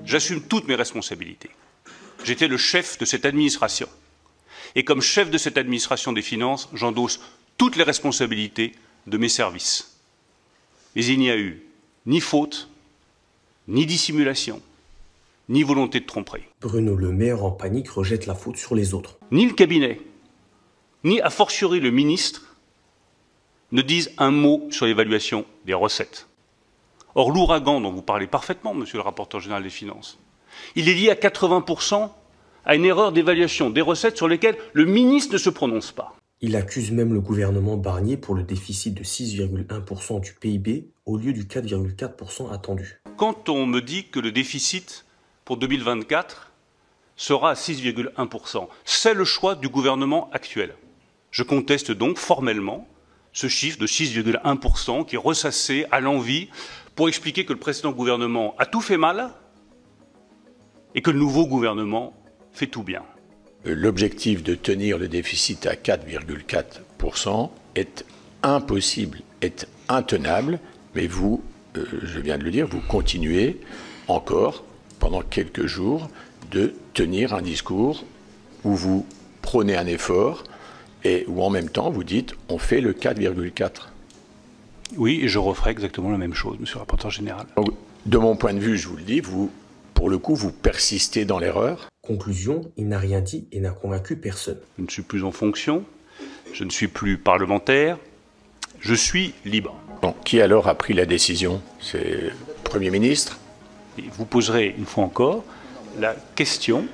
J'assume toutes mes responsabilités. J'étais le chef de cette administration. Et comme chef de cette administration des finances, j'endosse toutes les responsabilités de mes services. Mais il n'y a eu ni faute, ni dissimulation, ni volonté de tromperie. Bruno Le Maire, en panique, rejette la faute sur les autres. Ni le cabinet, ni a fortiori le ministre ne disent un mot sur l'évaluation des recettes. Or, l'ouragan dont vous parlez parfaitement, monsieur le rapporteur général des Finances, il est lié à 80% à une erreur d'évaluation des recettes sur lesquelles le ministre ne se prononce pas. Il accuse même le gouvernement Barnier pour le déficit de 6,1% du PIB au lieu du 4,4% attendu. Quand on me dit que le déficit pour 2024 sera à 6,1%, c'est le choix du gouvernement actuel. Je conteste donc formellement ce chiffre de 6,1% qui est ressassé à l'envi pour expliquer que le précédent gouvernement a tout fait mal et que le nouveau gouvernement fait tout bien. L'objectif de tenir le déficit à 4,4% est impossible, est intenable, mais vous, je viens de le dire, vous continuez encore, pendant quelques jours, de tenir un discours où vous prônez un effort et où en même temps vous dites on fait le 4,4. Oui, et je referai exactement la même chose, monsieur le rapporteur général. Donc, de mon point de vue, je vous le dis, vous, pour le coup, vous persistez dans l'erreur. Conclusion, il n'a rien dit et n'a convaincu personne. Je ne suis plus en fonction, je ne suis plus parlementaire, je suis libre. Bon, qui alors a pris la décision? C'est le Premier ministre? Et vous poserez une fois encore la question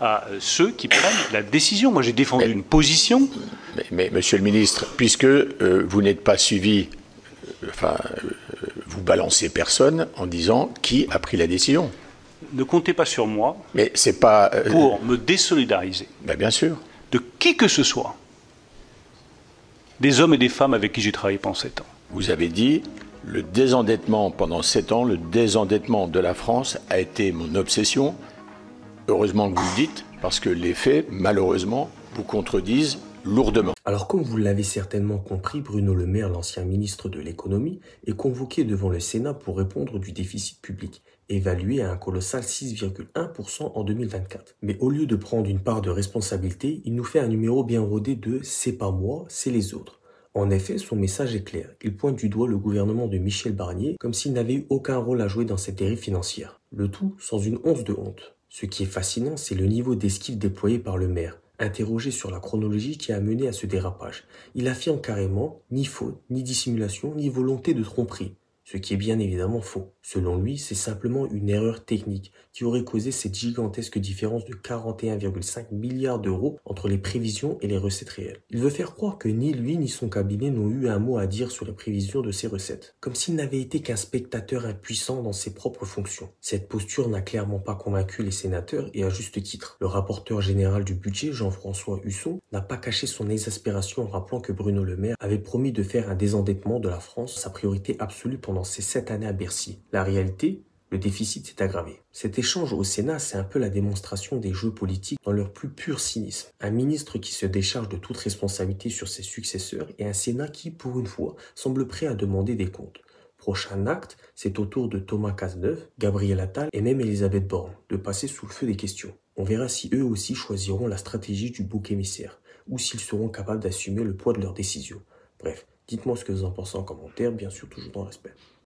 à ceux qui prennent la décision. Moi, j'ai défendu une position. Mais monsieur le ministre, puisque vous n'êtes pas suivi, vous balancez personne en disant qui a pris la décision. Ne comptez pas sur moi mais c'est pas, pour me désolidariser bien sûr. de qui que ce soit, des hommes et des femmes avec qui j'ai travaillé pendant 7 ans. Vous avez dit, le désendettement pendant 7 ans, le désendettement de la France a été mon obsession. Heureusement que vous le dites, parce que les faits, malheureusement, vous contredisent lourdement. Alors comme vous l'avez certainement compris, Bruno Le Maire, l'ancien ministre de l'économie, est convoqué devant le Sénat pour répondre du déficit public, évalué à un colossal 6,1% en 2024. Mais au lieu de prendre une part de responsabilité, il nous fait un numéro bien rodé de « c'est pas moi, c'est les autres ». En effet, son message est clair. Il pointe du doigt le gouvernement de Michel Barnier comme s'il n'avait eu aucun rôle à jouer dans cette dérive financière. Le tout sans une once de honte. Ce qui est fascinant, c'est le niveau d'esquive déployé par le maire. Interrogé sur la chronologie qui a mené à ce dérapage, il affirme carrément ni faute, ni dissimulation, ni volonté de tromperie. Ce qui est bien évidemment faux. Selon lui, c'est simplement une erreur technique qui aurait causé cette gigantesque différence de 41,5 milliards d'euros entre les prévisions et les recettes réelles. Il veut faire croire que ni lui ni son cabinet n'ont eu un mot à dire sur les prévisions de ces recettes, comme s'il n'avait été qu'un spectateur impuissant dans ses propres fonctions. Cette posture n'a clairement pas convaincu les sénateurs et à juste titre. Le rapporteur général du budget, Jean-François Husson, n'a pas caché son exaspération en rappelant que Bruno Le Maire avait promis de faire un désendettement de la France sa priorité absolue pendant ces 7 années à Bercy. La réalité, le déficit s'est aggravé. Cet échange au Sénat, c'est un peu la démonstration des jeux politiques dans leur plus pur cynisme. Un ministre qui se décharge de toute responsabilité sur ses successeurs et un Sénat qui, pour une fois, semble prêt à demander des comptes. Prochain acte, c'est au tour de Thomas Cazeneuve, Gabriel Attal et même Elisabeth Borne de passer sous le feu des questions. On verra si eux aussi choisiront la stratégie du bouc émissaire ou s'ils seront capables d'assumer le poids de leurs décisions. Bref, dites-moi ce que vous en pensez en commentaire, bien sûr toujours dans le respect.